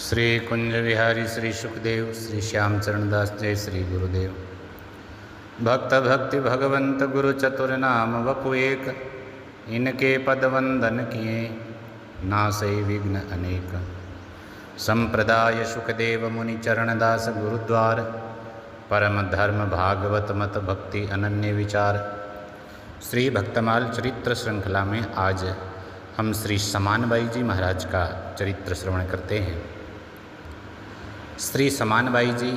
श्री कुंज विहारी श्री सुखदेव श्री श्याम चरणदास जय श्री गुरुदेव। भक्त भक्ति भगवंत गुरु चतुर नाम वपु एक, इनके पद वंदन किए नासै विघ्न अनेक। संप्रदाय सुखदेव मुनि चरणदास गुरुद्वार, परम धर्म भागवत मत भक्ति अनन्य विचार। श्री भक्तमाल चरित्र श्रृंखला में आज हम श्री समानबाई जी महाराज का चरित्र श्रवण करते हैं। श्री समानबाई जी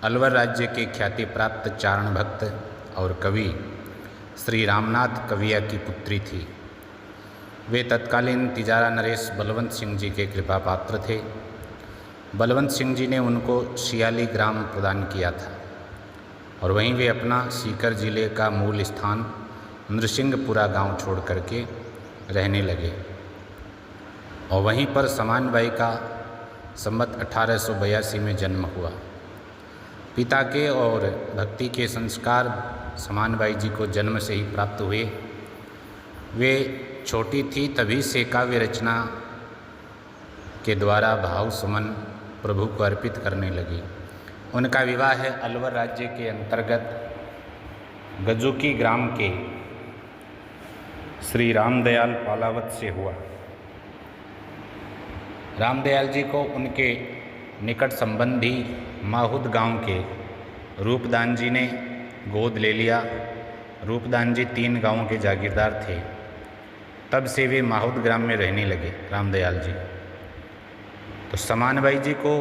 अलवर राज्य के ख्याति प्राप्त चारण भक्त और कवि श्री रामनाथ कविया की पुत्री थी। वे तत्कालीन तिजारा नरेश बलवंत सिंह जी के कृपा पात्र थे। बलवंत सिंह जी ने उनको शियाली ग्राम प्रदान किया था और वहीं वे अपना सीकर जिले का मूल स्थान नृसिंहपुरा गांव छोड़ करके रहने लगे और वहीं पर समानबाई का संवत 1882 में जन्म हुआ। पिता के और भक्ति के संस्कार समानबाई जी को जन्म से ही प्राप्त हुए। वे छोटी थी तभी से काव्य रचना के द्वारा भाव सुमन प्रभु को अर्पित करने लगी। उनका विवाह है अलवर राज्य के अंतर्गत गजुकी ग्राम के श्री रामदयाल पालावत से हुआ। रामदयाल जी को उनके निकट संबंधी माहुद गांव के रूपदान जी ने गोद ले लिया। रूपदान जी 3 गांवों के जागीरदार थे। तब से वे माहुद ग्राम में रहने लगे रामदयाल जी। तो समानबाई जी को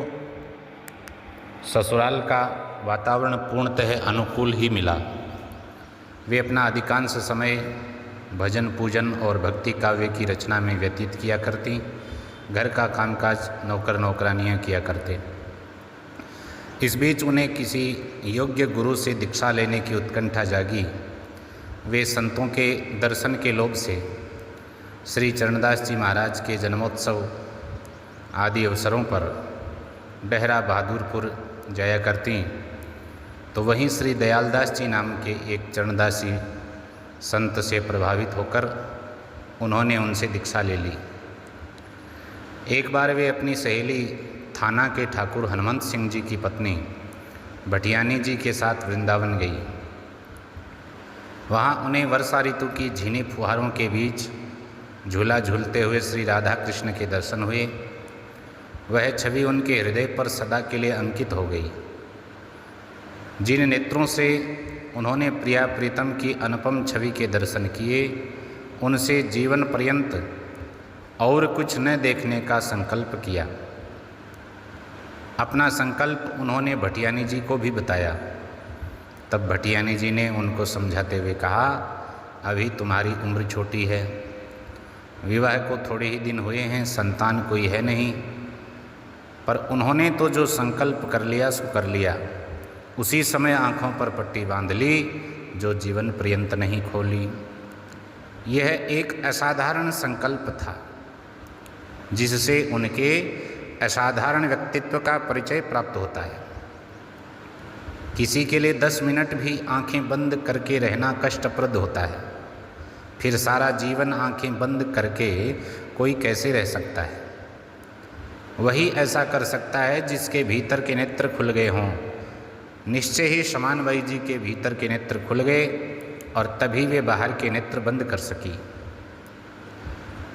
ससुराल का वातावरण पूर्णतः अनुकूल ही मिला। वे अपना अधिकांश समय भजन पूजन और भक्ति काव्य की रचना में व्यतीत किया करती। घर का कामकाज नौकर नौकरानियाँ किया करते। इस बीच उन्हें किसी योग्य गुरु से दीक्षा लेने की उत्कंठा जागी। वे संतों के दर्शन के लोभ से श्री चरणदास जी महाराज के जन्मोत्सव आदि अवसरों पर डहरा बहादुरपुर जाया करती। तो वहीं श्री दयालदास जी नाम के एक चरणदासी संत से प्रभावित होकर उन्होंने उनसे दीक्षा ले ली। एक बार वे अपनी सहेली थाना के ठाकुर हनुमंत सिंह जी की पत्नी भटियानी जी के साथ वृंदावन गई। वहाँ उन्हें वर्षा ऋतु की झीनी फुहारों के बीच झूला झूलते हुए श्री राधा कृष्ण के दर्शन हुए। वह छवि उनके हृदय पर सदा के लिए अंकित हो गई। जिन नेत्रों से उन्होंने प्रिया प्रीतम की अनुपम छवि के दर्शन किए, उनसे जीवन पर्यंत और कुछ न देखने का संकल्प किया। अपना संकल्प उन्होंने भटियानी जी को भी बताया। तब भटियानी जी ने उनको समझाते हुए कहा, अभी तुम्हारी उम्र छोटी है, विवाह को थोड़े ही दिन हुए हैं, संतान कोई है नहीं। पर उन्होंने तो जो संकल्प कर लिया सो कर लिया। उसी समय आँखों पर पट्टी बांध ली, जो जीवन पर्यंत नहीं खोली। यह एक असाधारण संकल्प था जिससे उनके असाधारण व्यक्तित्व का परिचय प्राप्त होता है। किसी के लिए 10 मिनट भी आंखें बंद करके रहना कष्टप्रद होता है, फिर सारा जीवन आंखें बंद करके कोई कैसे रह सकता है। वही ऐसा कर सकता है जिसके भीतर के नेत्र खुल गए हों। निश्चय ही समानबाई जी के भीतर के नेत्र खुल गए और तभी वे बाहर के नेत्र बंद कर सकी।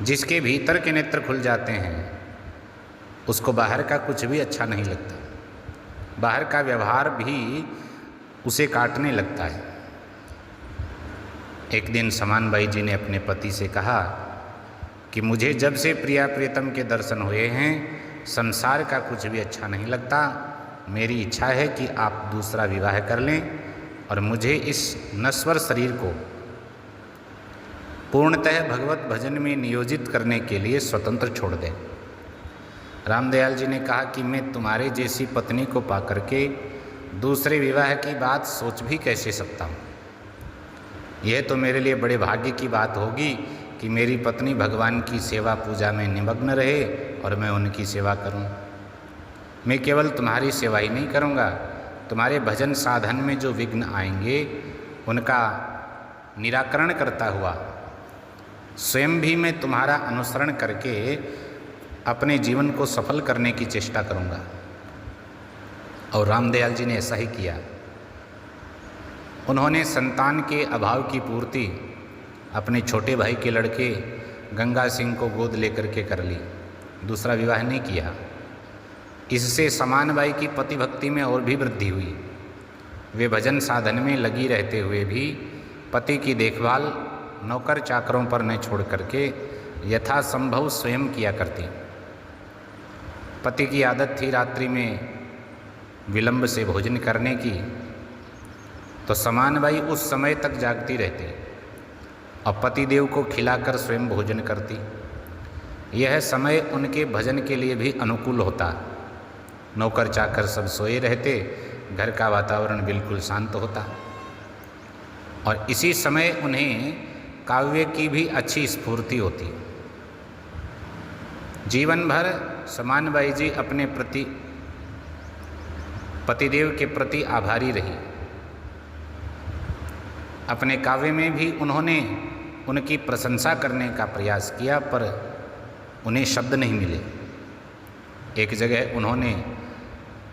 जिसके भीतर के नेत्र खुल जाते हैं उसको बाहर का कुछ भी अच्छा नहीं लगता। बाहर का व्यवहार भी उसे काटने लगता है। एक दिन समानबाई जी ने अपने पति से कहा कि मुझे जब से प्रिया प्रीतम के दर्शन हुए हैं, संसार का कुछ भी अच्छा नहीं लगता। मेरी इच्छा है कि आप दूसरा विवाह कर लें और मुझे इस नश्वर शरीर को पूर्णतः भगवत भजन में नियोजित करने के लिए स्वतंत्र छोड़ दें। रामदयाल जी ने कहा कि मैं तुम्हारे जैसी पत्नी को पाकर के दूसरे विवाह की बात सोच भी कैसे सकता हूँ। यह तो मेरे लिए बड़े भाग्य की बात होगी कि मेरी पत्नी भगवान की सेवा पूजा में निमग्न रहे और मैं उनकी सेवा करूँ। मैं केवल तुम्हारी सेवा ही नहीं करूँगा, तुम्हारे भजन साधन में जो विघ्न आएंगे उनका निराकरण करता हुआ स्वयं भी मैं तुम्हारा अनुसरण करके अपने जीवन को सफल करने की चेष्टा करूँगा। और रामदयाल जी ने ऐसा ही किया। उन्होंने संतान के अभाव की पूर्ति अपने छोटे भाई के लड़के गंगा सिंह को गोद लेकर के कर ली, दूसरा विवाह नहीं किया। इससे समान बाई की पति भक्ति में और भी वृद्धि हुई। वे भजन साधन में लगी रहते हुए भी पति की देखभाल नौकर चाकरों पर न छोड़ करके यथासंभव स्वयं किया करती। पति की आदत थी रात्रि में विलंब से भोजन करने की, तो समान बाई उस समय तक जागती रहती और पतिदेव को खिलाकर स्वयं भोजन करती। यह समय उनके भजन के लिए भी अनुकूल होता। नौकर चाकर सब सोए रहते, घर का वातावरण बिल्कुल शांत होता और इसी समय उन्हें काव्य की भी अच्छी स्फूर्ति होती। जीवन भर समान बाई जी अपने पतिदेव के प्रति आभारी रही। अपने काव्य में भी उन्होंने उनकी प्रशंसा करने का प्रयास किया, पर उन्हें शब्द नहीं मिले। एक जगह उन्होंने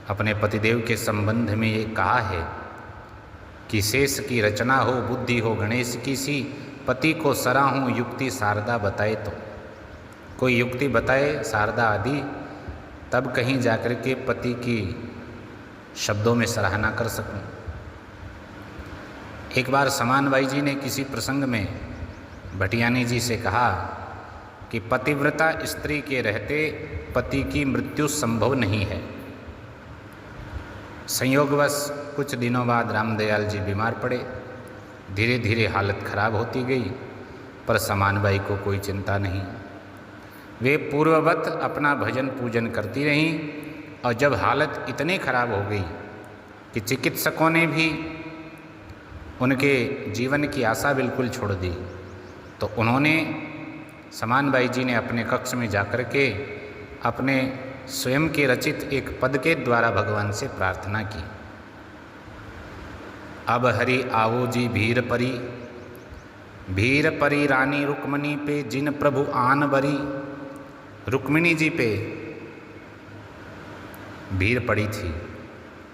अपने पतिदेव के संबंध में ये कहा है कि शेष की रचना हो, बुद्धि हो गणेश की सी, पति को सराहूं युक्ति शारदा बताए। तो कोई युक्ति बताए शारदा आदि, तब कहीं जाकर के पति की शब्दों में सराहना कर सकूं। एक बार समान बाई जी ने किसी प्रसंग में भटियानी जी से कहा कि पतिव्रता स्त्री के रहते पति की मृत्यु संभव नहीं है। संयोगवश कुछ दिनों बाद रामदयाल जी बीमार पड़े। धीरे धीरे हालत खराब होती गई, पर समान बाई को कोई चिंता नहीं। वे पूर्ववत अपना भजन पूजन करती रहीं और जब हालत इतनी खराब हो गई कि चिकित्सकों ने भी उनके जीवन की आशा बिल्कुल छोड़ दी, तो उन्होंने समान बाई जी ने अपने कक्ष में जाकर के अपने स्वयं के रचित एक पद के द्वारा भगवान से प्रार्थना की। अब हरि आवो जी भीर परी रानी रुक्मिणी पे जिन प्रभु आन बरी। रुक्मिणी जी पे भीड़ पड़ी थी,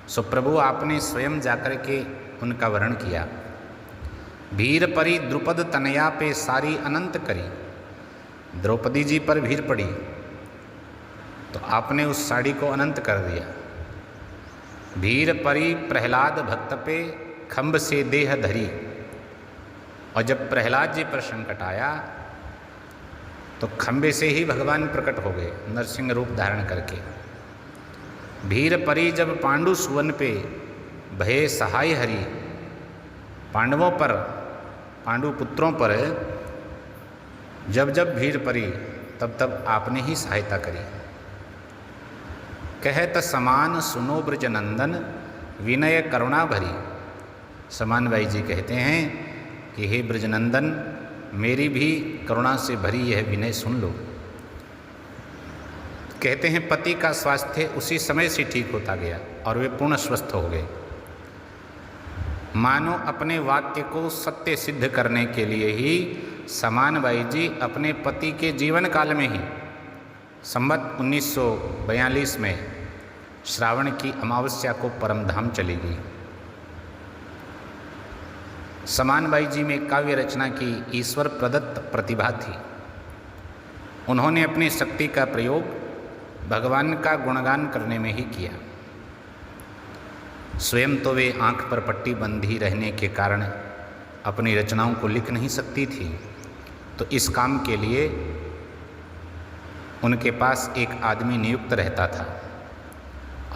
सो प्रभु आपने स्वयं जाकर के उनका वर्ण किया। भीड़ परी द्रुपद तनया पे सारी अनंत करी। द्रौपदी जी पर भीड़ पड़ी तो आपने उस साड़ी को अनंत कर दिया। भीड़ परी प्रहलाद भक्त पे खम्भ से देह धरी। और जब प्रहलाद जी पर संकट आया तो खम्भे से ही भगवान प्रकट हो गए नरसिंह रूप धारण करके। भीड़ परी जब पांडु सुवन पे भय सहाय हरि। पांडवों पर, पांडु पुत्रों पर जब जब भीड़ पड़ी तब तब आपने ही सहायता करी। कहत समान सुनो ब्रजनंदन विनय करुणा भरी। समान बाई जी कहते हैं कि हे ब्रजनंदन, मेरी भी करुणा से भरी यह विनय सुन लो। कहते हैं पति का स्वास्थ्य उसी समय से ठीक होता गया और वे पूर्ण स्वस्थ हो गए। मानो अपने वाक्य को सत्य सिद्ध करने के लिए ही समान बाई जी अपने पति के जीवन काल में ही संवत 1942 में श्रावण की अमावस्या को परमधाम चली गई। समान बाई जी में काव्य रचना की ईश्वर प्रदत्त प्रतिभा थी। उन्होंने अपनी शक्ति का प्रयोग भगवान का गुणगान करने में ही किया। स्वयं तो वे आंख पर पट्टी बंधी रहने के कारण अपनी रचनाओं को लिख नहीं सकती थी, तो इस काम के लिए उनके पास एक आदमी नियुक्त रहता था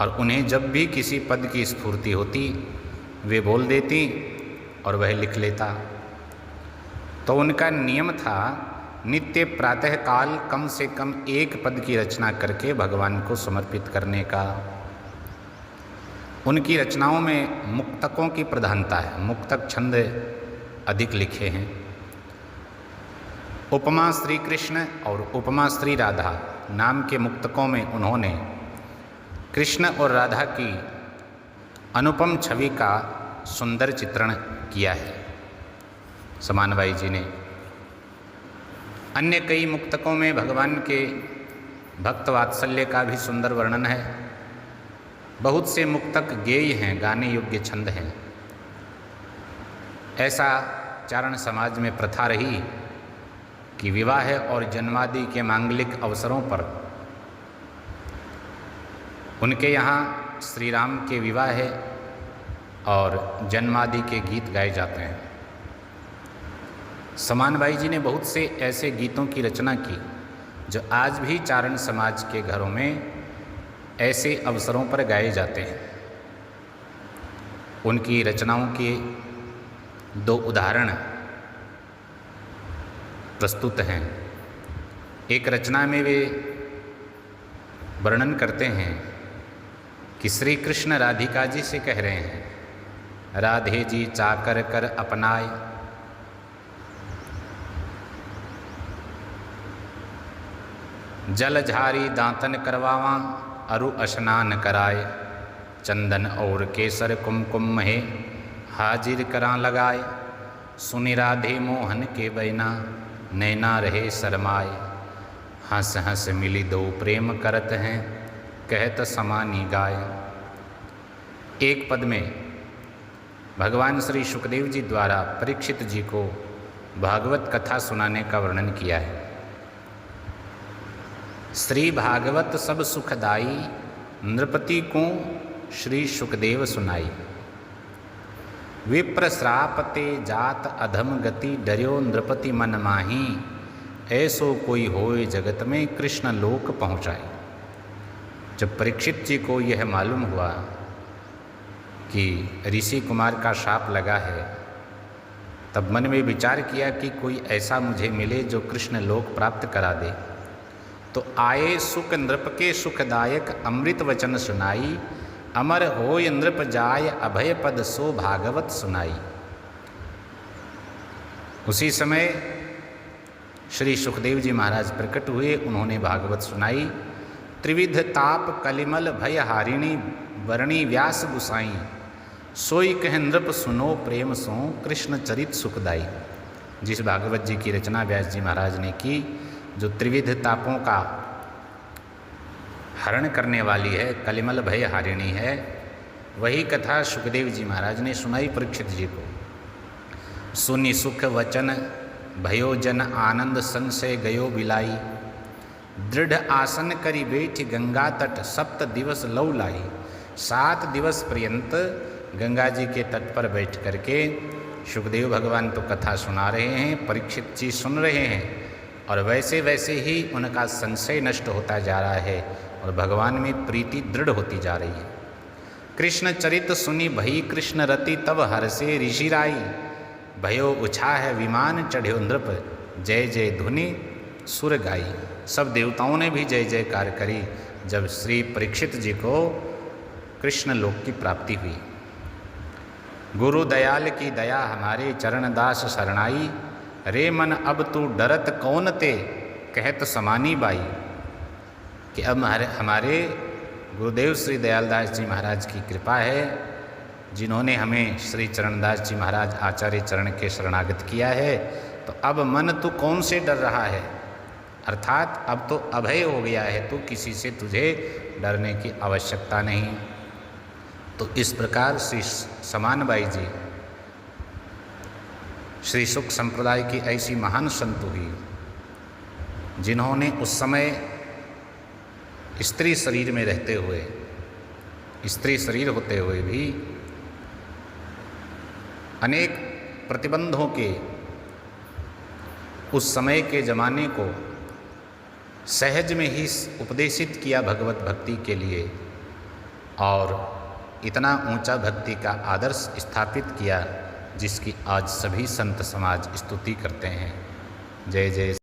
और उन्हें जब भी किसी पद की स्फूर्ति होती वे बोल देती और वह लिख लेता। तो उनका नियम था नित्य प्रातः काल कम से कम एक पद की रचना करके भगवान को समर्पित करने का। उनकी रचनाओं में मुक्तकों की प्रधानता है। मुक्तक छंद अधिक लिखे हैं। उपमा श्री कृष्ण और उपमा श्री राधा नाम के मुक्तकों में उन्होंने कृष्ण और राधा की अनुपम छवि का सुंदर चित्रण किया है समान बाई जी ने। अन्य कई मुक्तकों में भगवान के भक्त वात्सल्य का भी सुंदर वर्णन है। बहुत से मुक्तक गेय हैं, गाने योग्य छंद हैं। ऐसा चारण समाज में प्रथा रही कि विवाह और जन्मादि के मांगलिक अवसरों पर उनके यहाँ श्री राम के विवाह और जन्मादि के गीत गाए जाते हैं। समान बाई जी ने बहुत से ऐसे गीतों की रचना की जो आज भी चारण समाज के घरों में ऐसे अवसरों पर गाए जाते हैं। उनकी रचनाओं के 2 उदाहरण प्रस्तुत हैं। एक रचना में वे वर्णन करते हैं कि श्री कृष्ण राधिका जी से कह रहे हैं, राधे जी चाकर कर अपनाए, जल झारी दांतन करवावा, अरु स्नान कराए, चंदन और केसर कुमकुम महे हाजिर करा लगाए, सुनि राधे मोहन के बैना, नैना रहे शरमाए, हंस हंस मिली 2 प्रेम करत हैं, कहत समानी गाय। एक पद में भगवान श्री सुखदेव जी द्वारा परीक्षित जी को भागवत कथा सुनाने का वर्णन किया है। श्री भागवत सब सुखदाई, नृपति को श्री सुखदेव सुनाई, विप्र श्रापते जात अधम गति, डर्यो नृपति मन माही, ऐसो कोई होए जगत में कृष्ण लोक पहुँचाए। जब परीक्षित जी को यह मालूम हुआ कि ऋषि कुमार का शाप लगा है, तब मन में विचार किया कि कोई ऐसा मुझे मिले जो कृष्ण लोक प्राप्त करा दे। तो आए सुख नृप के सुखदायक, अमृत वचन सुनाई, अमर होय नृप जाय, अभय पद सो भागवत सुनाई। उसी समय श्री सुखदेव जी महाराज प्रकट हुए, उन्होंने भागवत सुनाई। त्रिविध ताप कलिमल भय हारिणी, वर्णी व्यास गुसाई, सोई कह नृप सुनो प्रेम सो, कृष्ण चरित सुखदाई। जिस भागवत जी की रचना व्यास जी महाराज ने की, जो त्रिविध तापों का हरण करने वाली है, कलिमल भय हारिणी है, वही कथा सुखदेव जी महाराज ने सुनाई परीक्षित जी को। सुनि सुख वचन भयो जन आनंद, संशय गयो बिलाई, दृढ़ आसन करी बैठ गंगा तट, 7 दिवस लौ लाई। 7 दिवस पर्यंत गंगा जी के तट पर बैठ करके सुखदेव भगवान तो कथा सुना रहे हैं, परीक्षित जी सुन रहे हैं, और वैसे वैसे ही उनका संशय नष्ट होता जा रहा है और भगवान में प्रीति दृढ़ होती जा रही है। कृष्ण चरित सुनी भई कृष्ण रति, तब हर्षे ऋषिराई, भयो उछा है विमान चढ़्यो नृप, जय जय धुनि सुर गाई। सब देवताओं ने भी जय जयकार करी जब श्री परीक्षित जी को कृष्ण लोक की प्राप्ति हुई। गुरु दयाल की दया हमारे, चरण दास शरणाई, रे मन अब तू डरत कौन ते, कहत समानी बाई। कि अब हमारे गुरुदेव श्री दयालदास जी महाराज की कृपा है, जिन्होंने हमें श्री चरणदास जी महाराज आचार्य चरण के शरणागत किया है, तो अब मन तू कौन से डर रहा है, अर्थात अब तो अभय हो गया है, तो किसी से तुझे डरने की आवश्यकता नहीं। तो इस प्रकार श्री समान बाई जी श्री सुख संप्रदाय की ऐसी महान संत हुई, जिन्होंने उस समय स्त्री शरीर में रहते हुए, स्त्री शरीर होते हुए भी अनेक प्रतिबंधों के उस समय के ज़माने को सहज में ही उपदेशित किया भगवत भक्ति के लिए, और इतना ऊंचा भक्ति का आदर्श स्थापित किया जिसकी आज सभी संत समाज स्तुति करते हैं। जय जय।